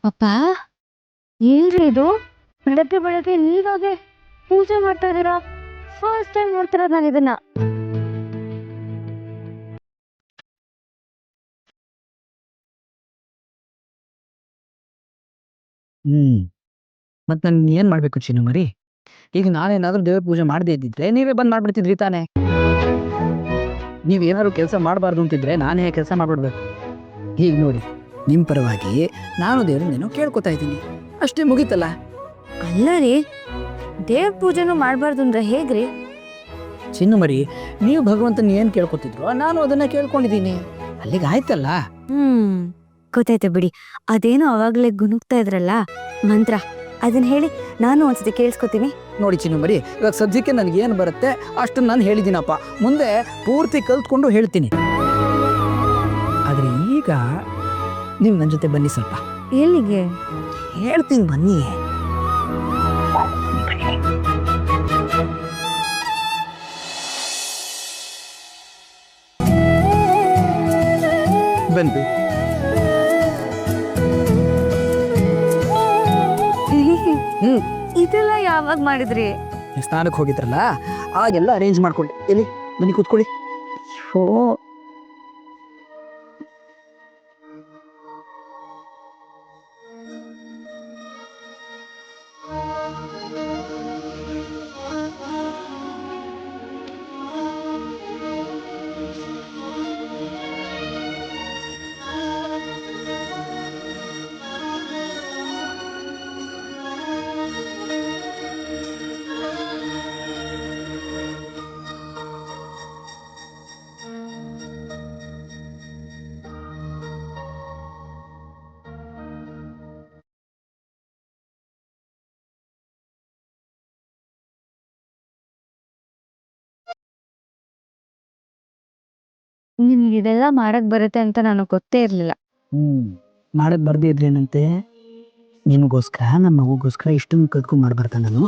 ಅಪ್ಪ, ಏನ್ರಿ ಇದು? ಬೆಳಗ್ಗೆ ಬೆಳಗ್ಗೆ ನೀವಾಗೆ ಪೂಜೆ ಮಾಡ್ತಾ ಇದ್ದೀರಾ? ಫಸ್ಟ್ ಟೈಮ್ ನೋಡ್ತಿರೋದು ನಾನು ಇದನ್ನ. ಮತ್ತೆ ನಾನು ಏನು ಮಾಡಬೇಕು ಚಿನ್ನು ಮರಿ? ಈಗ ನಾನೇನಾದ್ರೂ ದೇವ್ರ ಪೂಜೆ ಮಾಡದೇ ಇದ್ದಿದ್ರೆ ನೀವೇ ಬಂದು ಮಾಡ್ಬಿಡ್ತಿದ್ರಿ ತಾನೇ. ನೀವೇನಾದ್ರು ಕೆಲಸ ಮಾಡಬಾರ್ದು ಅಂತಿದ್ರೆ ನಾನೇ ಕೆಲಸ ಮಾಡ್ಬಿಡ್ಬೇಕು. ಈಗ ನೋಡಿ, ನಿಮ್ಮ ಪರವಾಗಿ ನಾನು ದೇವ್ರನ್ನೇನೋ ಕೇಳ್ಕೊತಾ ಇದ್ದೀನಿ, ಅಷ್ಟೇ, ಮುಗೀತಲ್ಲ. ಅಲ್ಲ ರೀ, ದೇವ್ರ ಪೂಜೆನೂ ಮಾಡಬಾರ್ದು ಅಂದ್ರೆ ಹೇಗ್ರಿ? ಚಿನ್ನು ಮರಿ, ನೀವು ಭಗವಂತನ ಏನು ಕೇಳ್ಕೊತಿದ್ರು ನಾನು ಅದನ್ನ ಕೇಳ್ಕೊಂಡಿದ್ದೀನಿ, ಅಲ್ಲಿಗೆ ಆಯ್ತಲ್ಲ. ಗೊತ್ತಾಯ್ತು ಬಿಡಿ. ಅದೇನೋ ಅವಾಗ್ಲೇ ಗುನುಗ್ತಾ ಇದ್ರಲ್ಲ ಮಂತ್ರ, ಅದನ್ನ ಹೇಳಿ ನಾನು ಒಂದ್ಸತಿ ಕೇಳಿಸ್ಕೊತೀನಿ. ನೋಡಿ ಚಿನ್ನು ಮರಿ, ಇವಾಗ ಸದ್ಯಕ್ಕೆ ನನಗೆ ಏನು ಬರುತ್ತೆ ಅಷ್ಟನ್ನು ನಾನು ಹೇಳಿದ್ದೀನಪ್ಪ. ಮುಂದೆ ಪೂರ್ತಿ ಕಲ್ತ್ಕೊಂಡು ಹೇಳ್ತೀನಿ. ಆದರೆ ಈಗ ನೀವು ನನ್ನ ಜೊತೆ ಬನ್ನಿ ಸ್ವಲ್ಪ. ಎಲ್ಲಿಗೆ? ಹೇಳ್ತೀನಿ ಬನ್ನಿ. ಬನ್ನಿ. ಇದೆಲ್ಲ ಯಾವಾಗ ಮಾಡಿದ್ರಿ? ಸ್ನಾನಕ್ಕೆ ಹೋಗಿದ್ರಲ್ಲ, ಆಗೆಲ್ಲ ಅರೇಂಜ್ ಮಾಡ್ಕೊಳ್ಳಿ. ಎಲ್ಲಿ ಬನ್ನಿ ಕೂತ್ಕೊಳ್ಳಿ. ಓ, ನಿಮ್ಗೆ ಇದೆಲ್ಲ ಮಾಡಕ್ ಬರುತ್ತೆ ಅಂತ ನನಗೆ ಗೊತ್ತೇ ಇರ್ಲಿಲ್ಲ. ಮಾಡಕ್ ಬರ್ದೇ ಇದ್ರೇನಂತೆ? ನಿಮಗೋಸ್ಕರ, ನಮ್ಮ ಮಗುಗೋಸ್ಕರ ಇಷ್ಟೊಂದು ಕಲ್ತ್ಕೊಂಡು ಮಾಡ್ಬಾರ್ದ ನಾನು?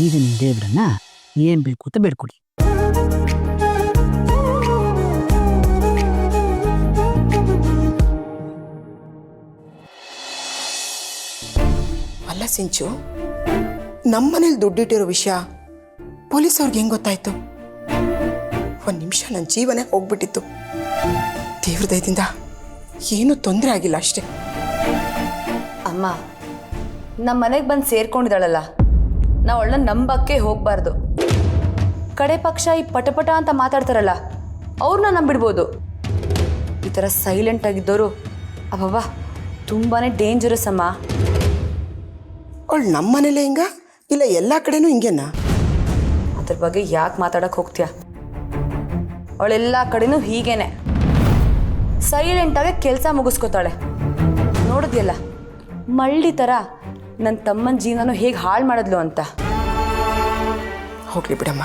ಈಗ ನಿಮ್ಮ ದೇವ್ರನ್ನ ಏನ್ ಬೇಕು ಅಂತ ಬೇಡ್ಕೊಡಿ. ಅಲ್ಲ ಸಿಂಚು, ನಮ್ಮನೇಲಿ ದುಡ್ಡಿಟ್ಟಿರೋ ವಿಷಯ ಪೊಲೀಸವ್ರಿಗೆ ಹೆಂಗ್ ಗೊತ್ತಾಯ್ತು? ಒಂದು ನಿಮಿಷ ನನ್ನ ಜೀವನೇ ಹೋಗ್ಬಿಟ್ಟಿತ್ತು. ದೇವ್ರ ದಯದಿಂದ ಏನೂ ತೊಂದರೆ ಆಗಿಲ್ಲ ಅಷ್ಟೇ. ಅಮ್ಮ, ನಮ್ಮ ಮನೆಗೆ ಬಂದು ಸೇರ್ಕೊಂಡಿದ್ದಾಳಲ್ಲ, ನಾವು ಅವಳನ್ನ ನಂಬಕ್ಕೆ ಹೋಗ್ಬಾರ್ದು. ಕಡೆ ಪಕ್ಷ ಈ ಪಟಪಟ ಅಂತ ಮಾತಾಡ್ತಾರಲ್ಲ, ಅವ್ರನ್ನ ನಂಬಿಡ್ಬೋದು. ಈ ಥರ ಸೈಲೆಂಟ್ ಆಗಿದ್ದವರು ಅಬ್ಬಬ್ಬಾ ತುಂಬಾ ಡೇಂಜರಸ್ ಅಮ್ಮ. ಅವಳು ನಮ್ಮ ಮನೇಲೇ ಹಿಂಗ, ಇಲ್ಲ ಎಲ್ಲ ಕಡೆನೂ ಹಿಂಗೇನಾ? ಅದ್ರ ಬಗ್ಗೆ ಯಾಕೆ ಮಾತಾಡಕ್ಕೆ ಹೋಗ್ತೀಯ? ಅವಳೆಲ್ಲ ಕಡೆನೂ ಹೀಗೇನೆ, ಸೈಲೆಂಟಾಗಿ ಕೆಲಸ ಮುಗಿಸ್ಕೋತಾಳೆ. ನೋಡಿದ್ಯಲ್ಲ, ಮಳ್ಳಿ ಥರ ನನ್ನ ತಮ್ಮನ ಜೀವನನೂ ಹೇಗೆ ಹಾಳು ಮಾಡಿದ್ಲು ಅಂತ. ಹೋಗ್ಲಿ ಬಿಡಮ್ಮ,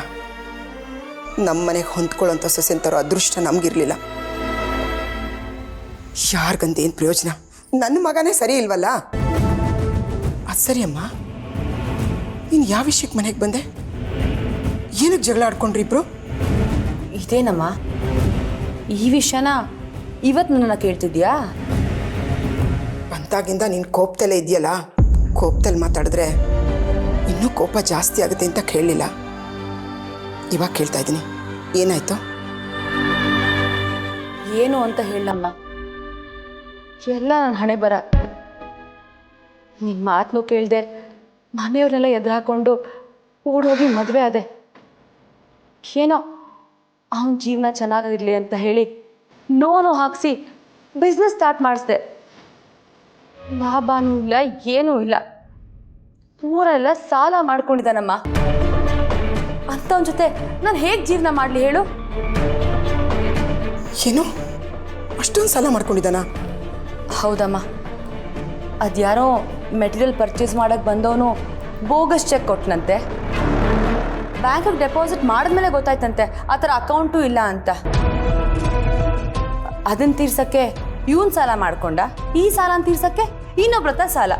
ನಮ್ಮ ಮನೆಗೆ ಹೊಂದ್ಕೊಳ್ಳೋಂಥ ಸೊಸೆನ್ ತರೋ ಅದೃಷ್ಟ ನಮಗಿರ್ಲಿಲ್ಲ. ಯಾರಿಗಂದೇನು ಪ್ರಯೋಜನ? ನನ್ನ ಮಗನೇ ಸರಿ ಇಲ್ವಲ್ಲ. ಅದು ಸರಿ ಅಮ್ಮ, ನೀನು ಯಾವ ವಿಷಯಕ್ಕೆ ಮನೆಗೆ ಬಂದೆ? ಏನಕ್ಕೆ ಜಗಳ ಆಡ್ಕೊಂಡ್ರಿ ಇಬ್ರು? ಇದೇನಮ್ಮ, ಈ ವಿಷಯನ ಇವತ್ತು ನನ್ನನ್ನು ಕೇಳ್ತಿದ್ಯಾ? ಬಂದಾಗಿಂದ ನೀನು ಕೋಪದಲ್ಲೇ ಇದೆಯಲ್ಲ, ಕೋಪದಲ್ಲಿ ಮಾತಾಡಿದ್ರೆ ಇನ್ನೂ ಕೋಪ ಜಾಸ್ತಿ ಆಗುತ್ತೆ ಅಂತ ಕೇಳಲಿಲ್ಲ. ಇವಾಗ ಕೇಳ್ತಾ ಇದ್ದೀನಿ, ಏನಾಯ್ತು? ಏನು ಅಂತ ಹೇಳಮ್ಮ, ಎಲ್ಲ ನನ್ನ ಹಣೆ ಬರ. ನಿನ್ನ ಮಾತನ್ನು ಕೇಳಿದೆ, ಮನೆಯವ್ರನ್ನೆಲ್ಲ ಎದುರು ಹಾಕೊಂಡು ಓಡೋಗಿ ಮದುವೆ ಆದೆ. ಏನೋ ಅವನ ಜೀವನ ಚೆನ್ನಾಗಿರಲಿ ಅಂತ ಹೇಳಿ ಲೋನು ಹಾಕಿಸಿ ಬಿಸ್ನೆಸ್ ಸ್ಟಾರ್ಟ್ ಮಾಡಿಸ್ದೆ. ಲಾಭನೂ ಇಲ್ಲ, ಏನೂ ಇಲ್ಲ. ಊರೆಲ್ಲ ಸಾಲ ಮಾಡ್ಕೊಂಡಿದ್ದಾನಮ್ಮ. ಅಂಥವನ ಜೊತೆ ನಾನು ಹೇಗೆ ಜೀವನ ಮಾಡಲಿ ಹೇಳು? ಏನು ಅಷ್ಟೊಂದು ಸಾಲ ಮಾಡ್ಕೊಂಡಿದ್ದಾನಾ? ಹೌದಮ್ಮ. ಅದ್ಯಾರೋ ಮೆಟೀರಿಯಲ್ ಪರ್ಚೇಸ್ ಮಾಡೋಕ್ಕೆ ಬಂದವನು ಬೋಗಸ್ ಚೆಕ್ ಕೊಟ್ಟನಂತೆ. ಬ್ಯಾಂಕಿಗೆ ಡೆಪಾಸಿಟ್ ಮಾಡಿದ್ಮೇಲೆ ಗೊತ್ತಾಯ್ತಂತೆ ಆ ಥರ ಅಕೌಂಟು ಇಲ್ಲ ಅಂತ. ಅದನ್ನು ತೀರ್ಸಕ್ಕೆ ಇವನ್ ಸಾಲ ಮಾಡ್ಕೊಂಡ, ಈ ಸಾಲನ ತೀರ್ಸಕ್ಕೆ ಇನ್ನೊಬ್ರ ಹತ್ರ ಸಾಲ.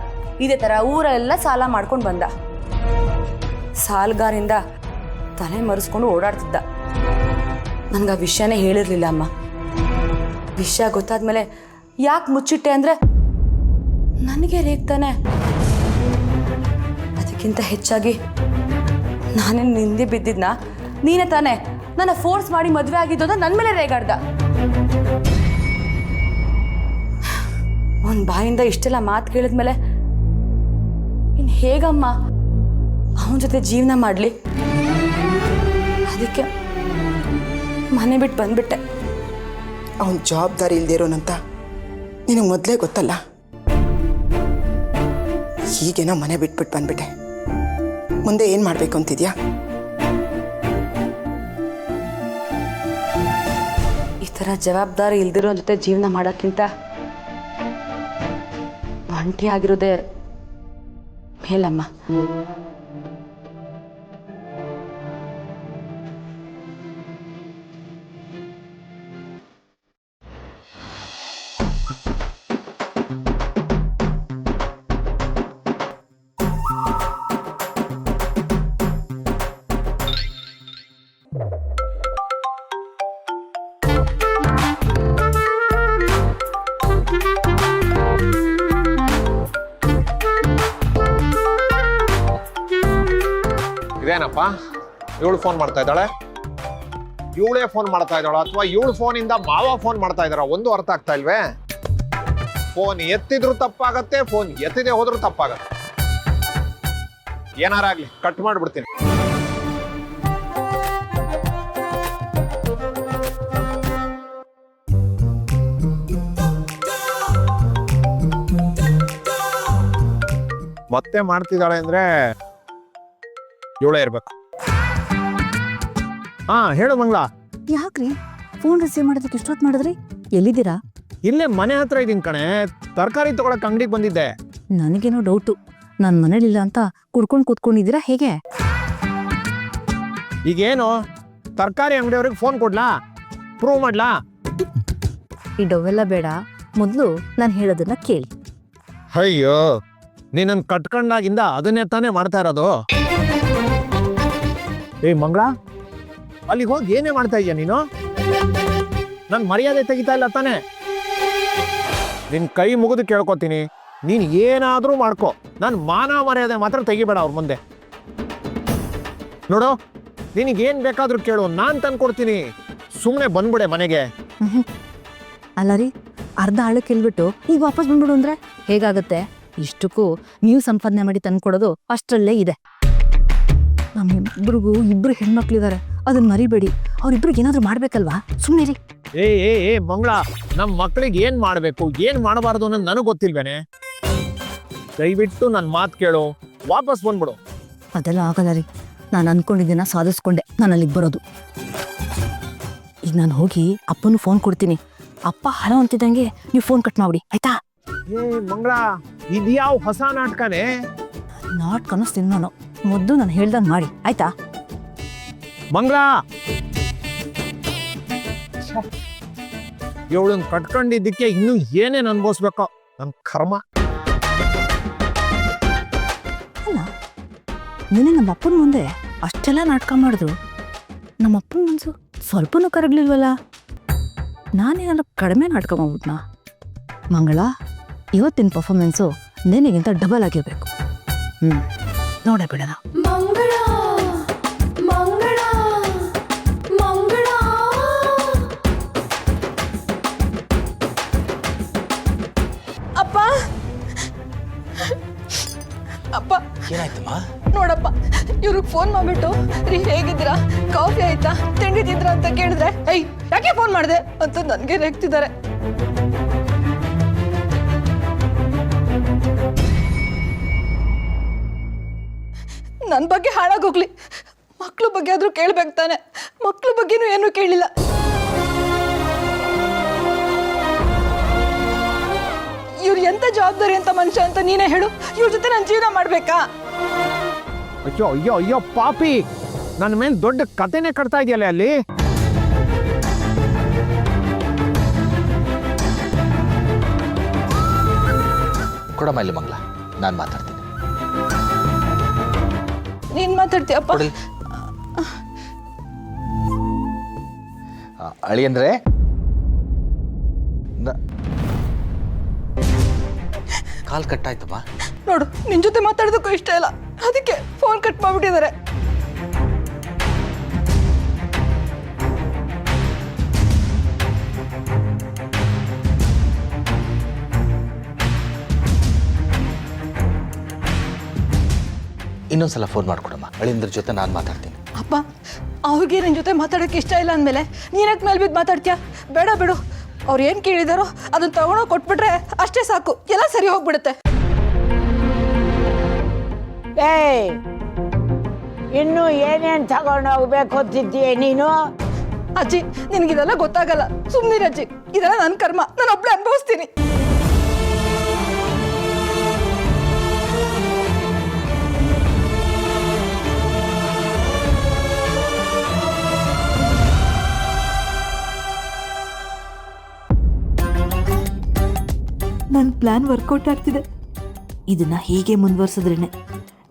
ಇದೇ ಥರ ಊರೆಲ್ಲ ಸಾಲ ಮಾಡ್ಕೊಂಡು ಬಂದ. ಸಾಲಗಾರಿಂದ ತಲೆ ಮರೆಸ್ಕೊಂಡು ಓಡಾಡ್ತಿದ್ದ. ನನಗೆ ಆ ವಿಷಯನೇ ಹೇಳಿರಲಿಲ್ಲ ಅಮ್ಮ. ವಿಷಯ ಗೊತ್ತಾದ್ಮೇಲೆ ಯಾಕೆ ಮುಚ್ಚಿಟ್ಟೆ ಅಂದರೆ ನನಗೆ ರೇಗ್ತಾನೆ. ಅದಕ್ಕಿಂತ ಹೆಚ್ಚಾಗಿ ನಾನೇ ನಿಂದೆ ಬಿದ್ದಿದ್ನ, ನೀನೇ ತಾನೇ ನನ್ನ ಫೋರ್ಸ್ ಮಾಡಿ ಮದುವೆ ಆಗಿದ್ದು ಅಂತ ನನ್ನ ಮೇಲೆ ರೇಗಾಡ್ದ. ಅವನ ಬಾಯಿಂದ ಇಷ್ಟೆಲ್ಲ ಮಾತು ಕೇಳಿದ್ಮೇಲೆ ಇನ್ನು ಹೇಗಮ್ಮ ಅವನ ಜೊತೆ ಜೀವನ ಮಾಡಲಿ? ಅದಕ್ಕೆ ಮನೆ ಬಿಟ್ಟು ಬಂದ್ಬಿಟ್ಟೆ. ಅವನ ಜವಾಬ್ದಾರಿ ಇಲ್ಲದೆ ಇರೋನಂತ ನಿನಗೆ ಮೊದಲೇ ಗೊತ್ತಲ್ಲ. ಹೀಗೇನೋ ಮನೆ ಬಿಟ್ಬಿಟ್ಟು ಬಂದ್ಬಿಟ್ಟೆ. ಮುಂದೆ ಏನು ಮಾಡಬೇಕು ಅಂತಿದ್ಯಾ? ಈ ಥರ ಜವಾಬ್ದಾರಿ ಇಲ್ದಿರೋ ಜೊತೆ ಜೀವನ ಮಾಡೋಕ್ಕಿಂತ ಒಂಟಿ ಆಗಿರೋದೇ ಮೇಲಮ್ಮ. ಇದೇನಪ್ಪ, ಇವಳು ಫೋನ್ ಮಾಡ್ತಾ ಇದ್ದಾಳೆ, ಇವಳೇ ಫೋನ್ ಮಾಡ್ತಾ ಇದ್ದಾಳ ಅಥವಾ ಇವಳು ಫೋನಿಂದ ಮಾವ ಫೋನ್ ಮಾಡ್ತಾ ಇದ್ದಾರ? ಒಂದು ಅರ್ಥ ಆಗ್ತಾ ಇಲ್ವೇ? ಫೋನ್ ಎತ್ತಿದ್ರು ತಪ್ಪಾಗತ್ತೆ, ಫೋನ್ ಎತ್ತಿದೆ ಹೋದ್ರು ತಪ್ಪಾಗತ್ತೆ. ಏನಾರಾಗ್ಲಿ ಕಟ್ ಮಾಡ್ಬಿಡ್ತೀನಿ. ಮತ್ತೆ ಮಾಡ್ತಿದ್ದಾಳೆ ಅಂದ್ರೆ ಇವಳೇ ಇರ್ಬೇಕು. ಹಾ ಹೇಳು ಮಂಗಳ. ಯಾಕ್ರಿ ಫೋನ್ ರಿಸೀವ್ ಮಾಡೋದಕ್ಕೆ ಇಷ್ಟೊತ್ತು ಮಾಡಿದ್ರಿ? ಎಲ್ಲಿದ್ದೀರಾ? ಇಲ್ಲೇ ಮನೆ ಹತ್ರ ಇದೀನಿ ಕಣೆ, ತರಕಾರಿ ತಗೊಳಕ್ ಅಂಗಡಿಗೆ ಬಂದಿದ್ದೆ. ನನಗೇನೋ ಡೌಟು, ನಾನು ಮನೇಲಿಲ್ಲ ಅಂತ ಕುಡ್ಕೊಂಡು ಕೂತ್ಕೊಂಡಿದ್ದೀರಾ ಹೇಗೆ? ಈಗೇನು ತರಕಾರಿ ಅಂಗಡಿಯವ್ರಿಗೆ ಫೋನ್ ಕೊಡ್ಲಾ? ಪ್ರೂವ್ ಮಾಡ್ಲಾ? ಈ ಡವೆಲ್ಲ ಬೇಡ, ಮೊದಲು ನಾನು ಹೇಳೋದನ್ನ ಕೇಳಿ. ಅಯ್ಯೋ, ನೀನನ್ನು ಕಟ್ಕೊಂಡಾಗಿಂದ ಅದನ್ನೇ ತಾನೇ ಮಾಡ್ತಾ ಇರೋದು. ಏ ಮಂಗಳ, ಅಲ್ಲಿಗೆ ಹೋಗಿ ಏನೇ ಮಾಡ್ತಾ ಇದೀಯ ನೀನು? ನನ್ ಮರ್ಯಾದೆ ತೆಗಿತಾ ಇಲ್ಲ ತಾನೆ? ನಿನ್ ಕೈ ಮುಗಿದು ಕೇಳ್ಕೊತೀನಿ, ನೀನ್ ಏನಾದ್ರೂ ಮಾಡ್ಕೊ, ನನ್ ಮಾನ ಮರ್ಯಾದೆ ಮಾತ್ರ ತೆಗಿಬೇಡ ಅವ್ರ ಮುಂದೆ. ನೋಡು, ನಿನಗೇನ್ ಬೇಕಾದ್ರೂ ಕೇಳು, ನಾನ್ ತಂದ್ಕೊಡ್ತೀನಿ. ಸುಮ್ಮನೆ ಬಂದ್ಬಿಡೆ ಮನೆಗೆ. ಅಲ್ಲ ರೀ, ಅರ್ಧ ಆಳಕ್ಕೆ ಇಲ್ಬಿಟ್ಟು ಈಗ ವಾಪಸ್ ಬಂದ್ಬಿಡು ಅಂದ್ರೆ ಹೇಗಾಗತ್ತೆ? ಇಷ್ಟಕ್ಕೂ ನೀವು ಸಂಪಾದನೆ ಮಾಡಿ ತಂದ್ಕೊಡೋದು ಅಷ್ಟರಲ್ಲೇ ಇದೆ. ನಮ್ಮಿಬ್ರಿಗೂ ಇಬ್ರು ಹೆಣ್ಮಕ್ಳಿದ್ದಾರೆ, ಅದನ್ನ ಮರಿಬೇಡಿ. ಅವ್ರಿಬ್ರಿಗೆ ಏನಾದ್ರು ಮಾಡ್ಬೇಕಲ್ವಾ? ಸುಮ್ಮನೆ ರೀ. ಏ ಮಂಗಳ, ನಮ್ ಮಕ್ಳಿಗೆ ಏನ್ ಮಾಡ್ಬೇಕು ಏನ್ ಮಾಡಬಾರ್ದು ಅನ್ನೋದು ನನಗೆ ಗೊತ್ತಿಲ್ವೇನೆ? ದಯವಿಟ್ಟು ನನ್ನ ಮಾತು ಕೇಳು, ವಾಪಸ್ ಬಂದ್ಬಿಡು. ಅದೆಲ್ಲ ಆಗಲ್ಲ ರೀ, ನಾನು ಅನ್ಕೊಂಡಿದ್ದೀನ ಸಾಧಿಸ್ಕೊಂಡೆ ನಾನು ಅಲ್ಲಿಗೆ ಬರೋದು. ಈಗ ನಾನು ಹೋಗಿ ಅಪ್ಪನೂ ಫೋನ್ ಕೊಡ್ತೀನಿ. ಅಪ್ಪ ಹಲೋ ಅಂತಿದ್ದಂಗೆ ನೀವು ಫೋನ್ ಕಟ್ ಮಾಡ್ಬಿಡಿ, ಆಯ್ತಾ? ಏ ಮಂಗಳ, ಇದ್ಯಾವ ಹೊಸ ನಾಟಕನೇ? ನಾಟ್ ಕನಸ್ತೀನಿ ನಾನು, ಮೊದಲು ನಾನು ಹೇಳ್ದಂಗೆ ಮಾಡಿ, ಆಯ್ತಾ? ಮಂಗಳ, ಇವಳನ್ನ ಕಟ್ಕೊಂಡಿದ್ದಕ್ಕೆ ಇನ್ನೂ ಏನೇನು ಅನ್ಭವಿಸ್ಬೇಕೋ ನನ್ ಕರ್ಮ. ಅಲ್ಲ, ನೀನೇ ನಮ್ಮ ಅಪ್ಪನ ಮುಂದೆ ಅಷ್ಟೆಲ್ಲ ನಾಟಕ ಮಾಡಿದ್ರು ನಮ್ಮ ಅಪ್ಪನ ಮನ್ಸು ಸ್ವಲ್ಪನೂ ಕರಗ್ಲಿಲ್ವಲ್ಲ? ನಾನೇನಾದ್ರು ಕಡಿಮೆ ನಾಟಕ ಮಾಡ್ಬಿಟ್ನಾ? ಮಂಗಳ, ಇವತ್ತಿನ ಪರ್ಫಾರ್ಮೆನ್ಸು ನಿನಗಿಂತ ಡಬಲ್ ಆಗಿರ್ಬೇಕು. ನೋಡೇ ಬಿಡೋಣ. ಮಂಗಳ ಮಂಗಳ ಮಂಗಳ. ಅಪ್ಪ, ಏನಾಯ್ತಮ್ಮ? ನೋಡಪ್ಪ, ಇವ್ರಿಗೆ ಫೋನ್ ಮಾಡ್ಬಿಟ್ಟು ರೀ ಹೇಗಿದ್ದೀರಾ, ಕಾಫಿ ಆಯ್ತಾ, ತಿಂಡಿ ತಿಂದ್ರಾ ಅಂತ ಕೇಳಿದ್ರೆ ಏಯ್ ಯಾಕೆ ಫೋನ್ ಮಾಡಿದೆ ಅಂತ ನನಗೆ ರೇಗ್ತಿದ್ದಾರೆ. ನನ್ನ ಬಗ್ಗೆ ಹಾಳಾಗೋಗ್ಲಿ, ಮಕ್ಳ ಬಗ್ಗೆ ಆದ್ರೂ ಕೇಳ್ಬೇಕು ತಾನೆ. ಮಕ್ಳ ಬಗ್ಗೆನೂ ಏನೂ ಕೇಳಿಲ್ಲ. ಇವ್ರು ಎಂತ ಜವಾಬ್ದಾರಿ ಅಂತ ಮನುಷ್ಯ ಅಂತ ನೀನೇ ಹೇಳು. ಇವ್ರ ಜೊತೆ ನಾನು ಜೀವನ ಮಾಡ್ಬೇಕಾ? ಅಯ್ಯೋ ಅಯ್ಯೋ ಅಯ್ಯೋ ಪಾಪಿ, ನನ್ನ ಮೇಲೆ ದೊಡ್ಡ ಕತೆನೇ ಕಟ್ತಾ ಇದೆಯಲ್ಲ ಅಲ್ಲಿ. ಕೊಡಮ್ಮ ಇಲ್ಲಿ ಮಂಗ್ಲ, ನಾನು ಮಾತಾಡ್ತೀನಿ. ನೀನ್ ಮಾತಾಡ್ತೀಯಪ್ಪ? ಕೊಡಲಿ. ಅಳಿ ಅಂದ್ರೆ ಕಾಲ್ ಕಟ್ಟಾಯ್ತಮ್ಮ. ನೋಡು, ನಿನ್ ಜೊತೆ ಮಾತಾಡೋದಕ್ಕೂ ಇಷ್ಟ ಇಲ್ಲ, ಅದಕ್ಕೆ ಫೋನ್ ಕಟ್ ಮಾಡ್ಬಿಟ್ಟಿದ್ದಾರೆ. ಇನ್ನೊಂದ್ಸಲ ಫೋನ್ ಮಾಡ್ಕೊಡಮ್ಮ, ಅಳಿಂದ್ರ ಜೊತೆ ನಾನು ಮಾತಾಡ್ತೀನಿ. ಅಪ್ಪ, ಅವ್ರಿಗೆ ನಿನ್ ಜೊತೆ ಮಾತಾಡೋಕೆ ಇಷ್ಟ ಇಲ್ಲ ಅಂದಮೇಲೆ ನೀನಕ್ಕೆ ಮೇಲೆ ಬಿದ್ದು ಮಾತಾಡ್ತೀಯ? ಬೇಡ ಬಿಡು, ಅವ್ರು ಏನು ಕೇಳಿದಾರೋ ಅದನ್ನ ತಗೊಂಡೋಗಿ ಕೊಟ್ಬಿಟ್ರೆ ಅಷ್ಟೇ ಸಾಕು, ಎಲ್ಲ ಸರಿ ಹೋಗ್ಬಿಡುತ್ತೆ. ಏಯ್, ಇನ್ನು ಏನೇನು ತಗೊಂಡು ಹೋಗ್ಬೇಕು ಅಂತಿದ್ದೀಯ ನೀನು? ಅಜ್ಜಿ, ನಿನಗಿದೆಲ್ಲ ಗೊತ್ತಾಗಲ್ಲ, ಸುಮ್ಮನಿರು ಅಜ್ಜಿ. ಇದೆಲ್ಲ ನನ್ನ ಕರ್ಮ, ನಾನು ಒಬ್ಳೆ ಅನುಭವಿಸ್ತೀನಿ. ನನ್ನ ಪ್ಲಾನ್ ವರ್ಕೌಟ್ ಆಗ್ತಿದೆ. ಇದನ್ನ ಹೀಗೆ ಮುಂದುವರ್ಸಿದ್ರೇನೆ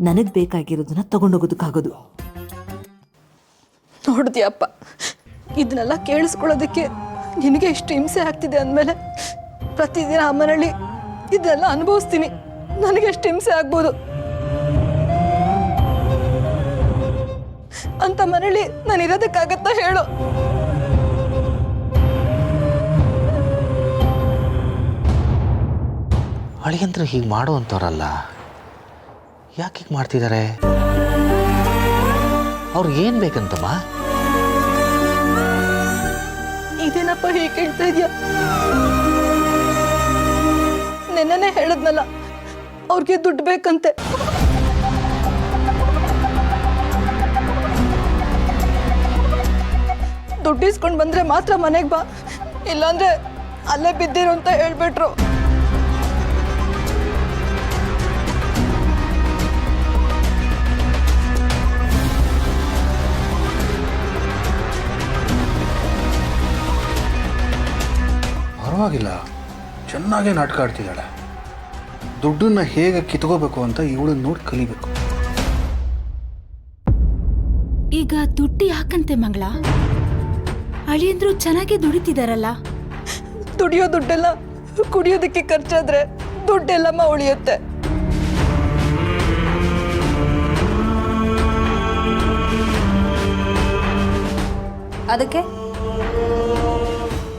ನನಗೆ ಬೇಕಾಗಿರೋದನ್ನ ತಗೊಂಡೋಗೋದಕ್ಕಾಗೋದು. ನೋಡಿದ್ಯಪ್ಪ, ಇದನ್ನೆಲ್ಲ ಕೇಳಿಸ್ಕೊಳ್ಳೋದಕ್ಕೆ ನಿನಗೆ ಎಷ್ಟು ಹಿಂಸೆ ಆಗ್ತಿದೆ ಅಂದಮೇಲೆ ಪ್ರತಿದಿನ ಆ ಮನೇಲಿ ಇದೆಲ್ಲ ಅನುಭವಿಸ್ತೀನಿ. ನನಗೆ ಎಷ್ಟು ಹಿಂಸೆ ಆಗ್ಬೋದು ಅಂತ ಮನೇಲಿ ನಾನು ಇರೋದಕ್ಕಾಗತ್ತಾ ಹೇಳು? ಅಳಿಯಂದ್ರೆ ಹೀಗೆ ಮಾಡೋ ಅಂಥವ್ರಲ್ಲ, ಯಾಕೆ ಹೀಗೆ ಮಾಡ್ತಿದ್ದಾರೆ? ಅವ್ರಿಗೆ ಏನು ಬೇಕಂತಮ್ಮ? ಇದೇನಪ್ಪ ಹೀಗೆ ಕೇಳ್ತಾ ಇದೆಯಾ? ನೆನ್ನೆನೇ ಹೇಳಿದ್ನಲ್ಲ, ಅವ್ರಿಗೆ ದುಡ್ಡು ಬೇಕಂತೆ. ದುಡ್ಡು ಇಸ್ಕೊಂಡು ಬಂದ್ರೆ ಮಾತ್ರ ಮನೆಗೆ ಬಾ, ಇಲ್ಲಾಂದ್ರೆ ಅಲ್ಲೇ ಬಿದ್ದಿರು ಅಂತ ಹೇಳ್ಬಿಟ್ರು. ಪರವಾಗಿಲ್ಲ, ಚೆನ್ನಾಗೇ ನಾಟಕ ಆಡ್ತಿದ್ದಾಳೆ. ದುಡ್ಡನ್ನ ಹೇಗೆ ಕಿತ್ಕೋಬೇಕು ಅಂತ ಇವಳನ್ನ ನೋಡಿ ಕಲಿಬೇಕು. ಈಗ ದುಡ್ಡು ಯಾಕಂತೆ ಮಂಗಳ? ಅಳಿಯಂದ್ರು ಚೆನ್ನಾಗಿ ದುಡಿತಿದಾರಲ್ಲ. ದುಡಿಯೋ ದುಡ್ಡೆಲ್ಲ ಕುಡಿಯೋದಕ್ಕೆ ಖರ್ಚಾದ್ರೆ ದುಡ್ಡೆಲ್ಲಮ್ಮ ಉಳಿಯುತ್ತೆ. ಅದಕ್ಕೆ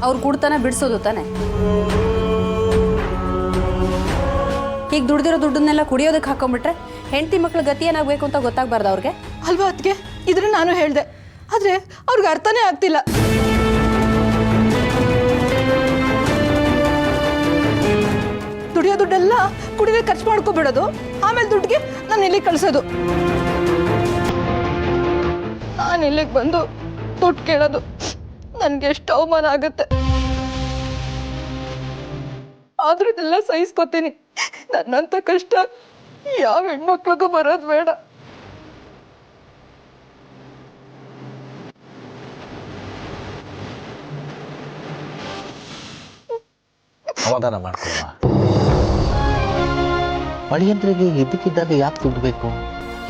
ಅವ್ರು ಕುಡ್ತಾನೆ ಬಿಡಿಸೋದು ತಾನೆ. ಈಗ ದುಡ್ದಿರೋ ದುಡ್ಡನ್ನೆಲ್ಲ ಕುಡಿಯೋದಕ್ಕೆ ಹಾಕೊಂಡ್ಬಿಟ್ರೆ ಹೆಂಡತಿ ಮಕ್ಳ ಗತಿ ಏನಾಗಬೇಕು ಅಂತ ಗೊತ್ತಾಗಬಾರ್ದು ಅವ್ರಿಗೆ ಅಲ್ವಾ? ಅದಕ್ಕೆ ಇದ್ರೆ ನಾನು ಹೇಳಿದೆ, ಆದರೆ ಅವ್ರಿಗೆ ಅರ್ಥನೇ ಆಗ್ತಿಲ್ಲ. ದುಡಿಯೋ ದುಡ್ಡೆಲ್ಲ ಕುಡಿಯೋದಕ್ಕೆ ಖರ್ಚು ಮಾಡ್ಕೊಬಿಡೋದು, ಆಮೇಲೆ ದುಡ್ಡಿಗೆ ನಾನು ಇಲ್ಲಿಗೆ ಕಳಿಸೋದು. ನಾನು ಇಲ್ಲಿಗೆ ಬಂದು ದುಡ್ಡು ಕೇಳೋದು ನನಗೆ ಎಷ್ಟು ಅವಮಾನ ಆಗುತ್ತೆ. ಆದ್ರೂ ಇದೆಲ್ಲ ಸಹಿಸ್ಕೊತೀನಿ. ನನ್ನಂತ ಕಷ್ಟ ಯಾವ ಹೆಣ್ಮಕ್ಳಿಗೂ ಬರೋದು ಬೇಡ. ಸಮಾಧಾನ ಮಾಡ್ಕೊಳ್ಳುವ. ಅಳಿಯಂದ್ರಿಗೆ ಇದ್ದಕ್ಕಿದ್ದಾಗ ಯಾಕೆ ದುಡ್ಡು ಬೇಕು?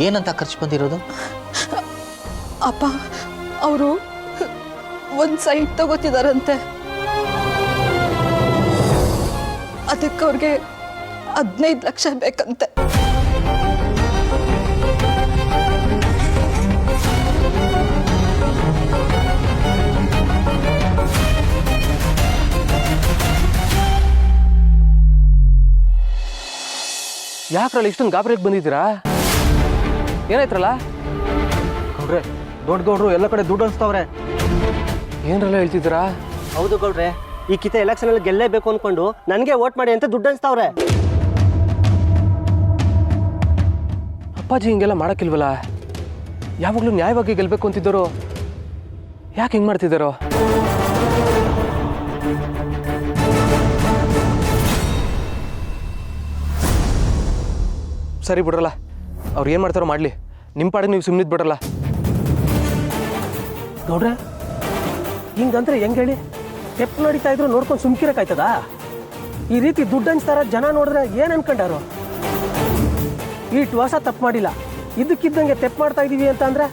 ಏನಂತ ಖರ್ಚು ಬಂದಿರೋದು? ಅಪ್ಪ, ಅವರು ಒಂದು ಸೈಟ್ ತಗೋತಿದಾರಂತೆ. ಅದಕ್ಕೆ ಅವ್ರಿಗೆ 15 ಲಕ್ಷ ಬೇಕಂತೆ. ಯಾಕ್ರಲ್ಲಿ ಇಷ್ಟೊಂದು ಗಾಬರಿಗೆ ಬಂದಿದ್ದೀರಾ? ಏನಾಯ್ತ್ರಲ್ಲ ಗೌಡ್ರೆ ದೊಡ್ಡ ಗೌಡ್ರು ಎಲ್ಲ ಕಡೆ ದುಡ್ಡು ಅನ್ಸ್ತಾವ್ರೆ. ಏನ್ರಲ್ಲ ಹೇಳ್ತಿದ್ದೀರಾ? ಹೌದು ಗೌಡ್ರೆ, ಈ ಕಿತ ಎಲೆಕ್ಷನ್ ಅಲ್ಲಿ ಗೆಲ್ಲೇಬೇಕು ಅನ್ಕೊಂಡು ನನಗೆ ವೋಟ್ ಮಾಡಿ ಅಂತ ದುಡ್ಡು ಅನ್ಸ್ತಾವ್ರೆ. ಅಪ್ಪಾಜಿ ಹಿಂಗೆಲ್ಲ ಮಾಡಕ್ಕಿಲ್ವಲ್ಲ? ಯಾವಾಗಲೂ ನ್ಯಾಯವಾಗಿ ಗೆಲ್ಬೇಕು ಅಂತಿದ್ದಾರೋ, ಯಾಕೆ ಹಿಂಗೆ ಮಾಡ್ತಿದ್ದಾರೋ? ಸರಿ ಬಿಡ್ರಲ್ಲ, ಅವ್ರು ಏನು ಮಾಡ್ತಾರೋ ಮಾಡಲಿ, ನಿಮ್ಮ ಪಾಡಿಗೆ ನೀವು ಸುಮ್ಮನಿದ್ ಬಿಡ್ರಲ್ಲ. ಗೌಡ್ರೆ ಹಿಂಗಂದ್ರೆ ಹೆಂಗೆ ಹೇಳಿ? ಸ್ಟೆಪ್ ನಡೀತಾ ಇದ್ರು ನೋಡ್ಕೊಂಡು ಸುಮ್ಕಿರಕ್ಕಾಯ್ತದ? ಈ ರೀತಿ ದುಡ್ಡು ಹಂಚ್ತಾರ ಜನ ನೋಡಿದ್ರೆ ಏನು ಅನ್ಕೊಂಡಾರು? ಈಟ್ ಹೊಸ ತಪ್ಪು ಮಾಡಿಲ್ಲ, ಇದ್ದಕ್ಕಿದ್ದಂಗೆ ತೆಪ್ಪು ಮಾಡ್ತಾ ಇದೀವಿ ಅಂತ ಅಂದ್ರೆ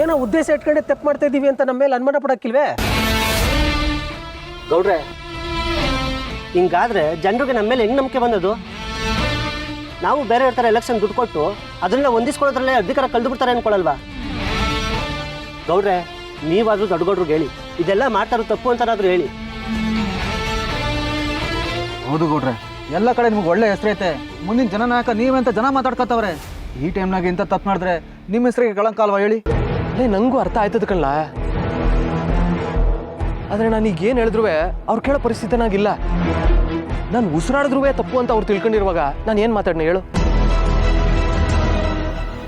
ಏನೋ ಉದ್ದೇಶ ಇಟ್ಕೊಂಡೆ ತೆಪ್ಪು ಮಾಡ್ತಾ ಇದೀವಿ ಅಂತ ನಮ್ಮ ಮೇಲೆ ಅನುಮಾನ ಪಡಕ್ಕಿಲ್ವೇ? ಗೌಡ್ರೆ ಹಿಂಗಾದ್ರೆ ಜನರಿಗೆ ನಮ್ಮ ಮೇಲೆ ಹೆಂಗೆ ನಂಬಿಕೆ ಬಂದದು? ನಾವು ಬೇರೆ ಇರ್ತಾರೆ ಎಲೆಕ್ಷನ್ ದುಡ್ಡು ಕೊಟ್ಟು ಅದನ್ನೆಲ್ಲ ಹೊಂದಿಸ್ಕೊಳ್ಳೋದ್ರಲ್ಲೇ ಅಧಿಕಾರ ಕಳೆದು ಬಿಡ್ತಾರೆ ಅನ್ಕೊಳ್ಳಲ್ವಾ? ಗೌಡ್ರೆ ನೀವಾದ್ರೂ ದೊಡ್ಡ ಗೌಡ್ರಿಗೆ ಹೇಳಿ, ಇದೆಲ್ಲ ಮಾಡ್ತಾರೋ ತಪ್ಪು ಅಂತನಾದ್ರೂ ಹೇಳಿ. ಹೌದು ಗೌಡ್ರೆ, ಎಲ್ಲ ಕಡೆ ನಿಮ್ಗೆ ಒಳ್ಳೆ ಹೆಸರೈತೆ. ಮುಂದಿನ ಜನನಾಯಕ ನೀವಂತ ಜನ ಮಾತಾಡ್ಕೊತಾವ್ರೆ. ಈ ಟೈಮ್ನಾಗ ಇಂಥ ತಪ್ಪು ಮಾಡಿದ್ರೆ ನಿಮ್ಮ ಹೆಸರಿಗೆ ಕಳಂಕ ಅಲ್ವಾ ಹೇಳಿ? ನನಗೂ ಅರ್ಥ ಆಯ್ತದ ಕಣ್ಲ, ಆದರೆ ನಾನು ಈಗ ಏನು ಹೇಳಿದ್ರು ಅವ್ರು ಕೇಳೋ ಪರಿಸ್ಥಿತಿ ನಾಗಿಲ್ಲ. ನಾನು ಉಸಿರಾಡಿದ್ರೂ ತಪ್ಪು ಅಂತ ಅವ್ರು ತಿಳ್ಕೊಂಡಿರುವಾಗ ನಾನು ಏನು ಮಾತಾಡ್ನ ಹೇಳು?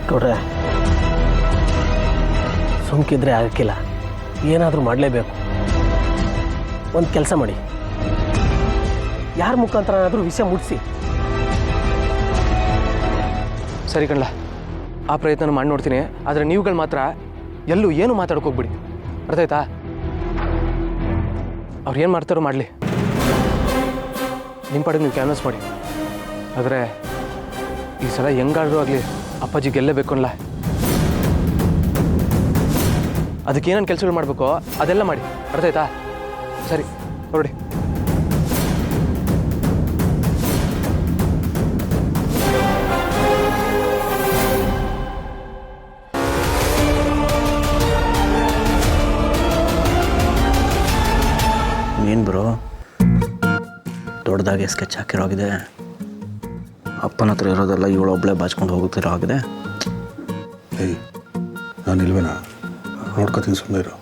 ಗೌಡ್ರೆ ಸುಮ್ಕಿದ್ರೆ ಆಗಕ್ಕಿಲ್ಲ, ಏನಾದರೂ ಮಾಡಲೇಬೇಕು. ಒಂದು ಕೆಲಸ ಮಾಡಿ, ಯಾರ ಮುಖಾಂತರನಾದರೂ ವಿಷಯ ಮುಟ್ಟಿಸಿ. ಸರಿ ಕಣ್ಲ, ಆ ಪ್ರಯತ್ನ ಮಾಡಿ ನೋಡ್ತೀನಿ. ಆದರೆ ನೀವುಗಳು ಮಾತ್ರ ಎಲ್ಲೂ ಏನು ಮಾತಾಡ್ಕೋಗ್ಬಿಡಿ, ಅರ್ಥ ಆಯ್ತಾ? ಅವ್ರು ಏನು ಮಾಡ್ತಾರೋ ಮಾಡಲಿ, ನಿಮ್ಮ ಪಾಡಿಗೆ ನೀವು ಕ್ಯಾನ್ವಸ್ ಮಾಡಿ. ಆದರೆ ಈ ಸಲ ಹೆಂಗಾದ್ರೂ ಆಗಲಿ ಅಪ್ಪಾಜಿ ಗೆಲ್ಲೇಬೇಕು ಅಲ್ಲ. ಅದಕ್ಕೆ ಏನೇನು ಕೆಲಸಗಳು ಮಾಡಬೇಕು ಅದೆಲ್ಲ ಮಾಡಿ, ಅರ್ಥ ಆಯ್ತಾ? ಸರಿ ಹೊರಡಿ. ಏನು ಬ್ರೋ ದೊಡ್ಡದಾಗಿ ಸ್ಕೆಚ್ ಹಾಕಿರೋ ಆಗಿದೆ. ಅಪ್ಪನ ಹತ್ರ ಇರೋದೆಲ್ಲ ಇವಳು ಒಬ್ಬಳೇ ಬಾಚ್ಕೊಂಡು ಹೋಗುತ್ತಿರೋ ಆಗಿದೆ. ಏಯ್ ನಾನು ಇಲ್ವೇನಾ? ನೋಡ್ಕೊತೀನಿ, ಸುಮ್ಮನೆ ಇರು.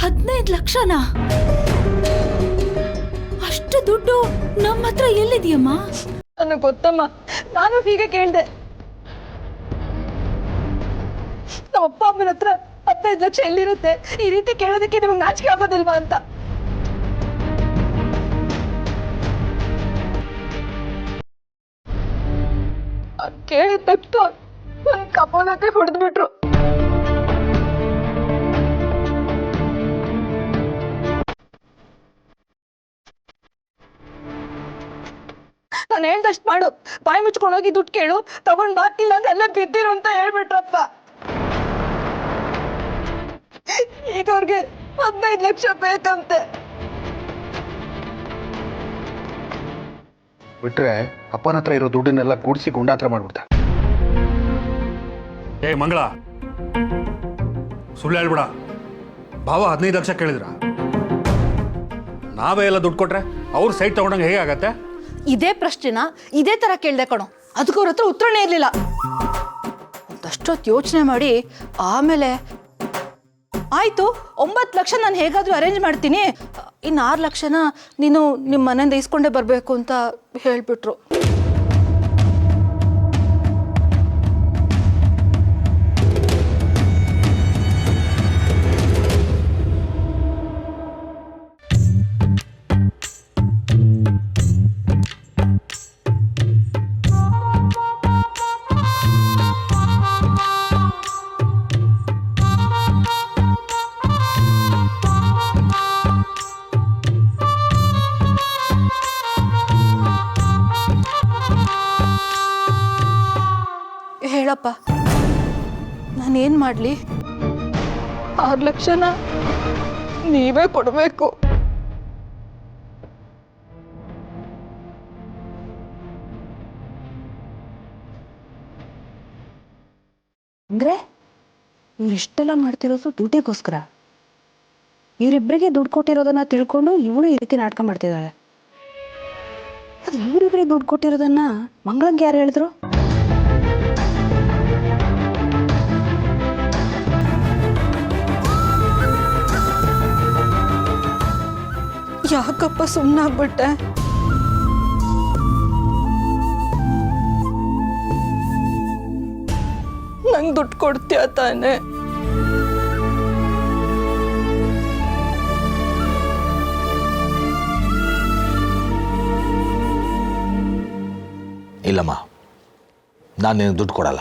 15 ಲಕ್ಷನಾ? ಅಷ್ಟು ದುಡ್ಡು ನಮ್ಮ ಹತ್ರ ಎಲ್ಲಿದೆಯಮ್ಮ? ನನಗೆ ಗೊತ್ತಮ್ಮ, ನಾನು ಹೀಗೆ ಕೇಳಿದೆ. ನಮ್ಮ ಅಪ್ಪ ಅಮ್ಮನ ಹತ್ರ 15 ಲಕ್ಷ ಎಲ್ಲಿರುತ್ತೆ? ಈ ರೀತಿ ಕೇಳೋದಕ್ಕೆ ನಿಮಗೆ ನಾಚಿಕೆ ಆಗೋದಿಲ್ವಾ ಅಂತ. ಕೇಳಿದ ತಕ್ಷಣ ನನ್ನ ಕಪಾಲಕ್ಕೆ ಹೊಡೆದ್ಬಿಟ್ರು. ನಾನು ಹೇಳ್ದಷ್ಟು ಮಾಡು, ಬಾಯಿ ಮುಚ್ಕೊಂಡೋಗಿ ದುಡ್ಡು ಕೇಳು, ತಗೊಂಡ್ ಬಾಕಿಲ್ಲ ಅಂತ ಎಲ್ಲ ಬಿದ್ದಿರು ಅಂತ ಹೇಳ್ಬಿಟ್ರಪ್ಪ. ಈಗ ಅವ್ರಿಗೆ 15 ಲಕ್ಷ ಬೇಕಂತೆ. ಬಿಟ್ರೆ ಅಪ್ಪನ ಹತ್ರ ಇರೋ ದುಡ್ಡನ್ನೆಲ್ಲ ಕೂಡಿಸಿ ಗುಂಡಾತ್ರ ಮಾಡ್ಬಿಡ್ತಾರೆ. ಏ ಮಂಗಳ, ಸುಳ್ಳು ಹೇಳ್ಬಿಡ. ಭಾವ 15 ಲಕ್ಷ ಕೇಳಿದ್ರ? ನಾವೇ ಎಲ್ಲ ದುಡ್ಡು ಕೊಟ್ರೆ ಅವ್ರು ಸೈಟ್ ತಗೊಂಡಂಗೆ ಹೇಗೆ ಆಗತ್ತೆ? ಇದೇ ಪ್ರಶ್ನೆನ ಇದೇ ತರ ಕೇಳ್ದೆ ಕಣೋ, ಅದಕ್ಕೆ ಅವ್ರ ಹತ್ರ ಉತ್ತರನೇ ಇರ್ಲಿಲ್ಲ. ಒಂದಷ್ಟೊತ್ತು ಯೋಚನೆ ಮಾಡಿ ಆಮೇಲೆ ಆಯ್ತು 9 ಲಕ್ಷ ನಾನು ಹೇಗಾದ್ರೂ ಅರೇಂಜ್ ಮಾಡ್ತೀನಿ, ಇನ್ನು 6 ಲಕ್ಷನ ನೀನು ನಿಮ್ಮ ಮನೆಯಿಂದ ಇಸ್ಕೊಂಡೇ ಬರಬೇಕು ಅಂತ ಹೇಳ್ಬಿಟ್ರು. ಹೇಳಪ್ಪ, ನಾನೇನು ಮಾಡಲಿ? 6 ಲಕ್ಷನ ನೀವೇ ಕೊಡಬೇಕು. ಅಂದರೆ ಇಷ್ಟೆಲ್ಲ ಮಾಡ್ತಿರೋದು ದುಡ್ಡಿಗೋಸ್ಕರ? ಇವರಿಬ್ಬರಿಗೆ ದುಡ್ಡು ಕೊಟ್ಟಿರೋದನ್ನ ತಿಳ್ಕೊಂಡು ಇವಳು ಈ ರೀತಿ ನಾಟಕ ಮಾಡ್ತಿದ್ದಾಳೆ. ಅದು ಇವರಿಬ್ಬರಿಗೆ ದುಡ್ಡು ಕೊಟ್ಟಿರೋದನ್ನ ಮಂಗಳಂಗೆ ಯಾರು ಹೇಳಿದ್ರು? ಯಾಕಪ್ಪ ಸುಮ್ಮನಾಗ್ಬಿಟ್ಟೆ? ನಂಗೆ ದುಡ್ಡು ಕೊಡ್ತೀಯ ತಾನೆ? ಇಲ್ಲಮ್ಮ, ನಾನು ನಿನಗೆ ದುಡ್ಡು ಕೊಡಲ್ಲ.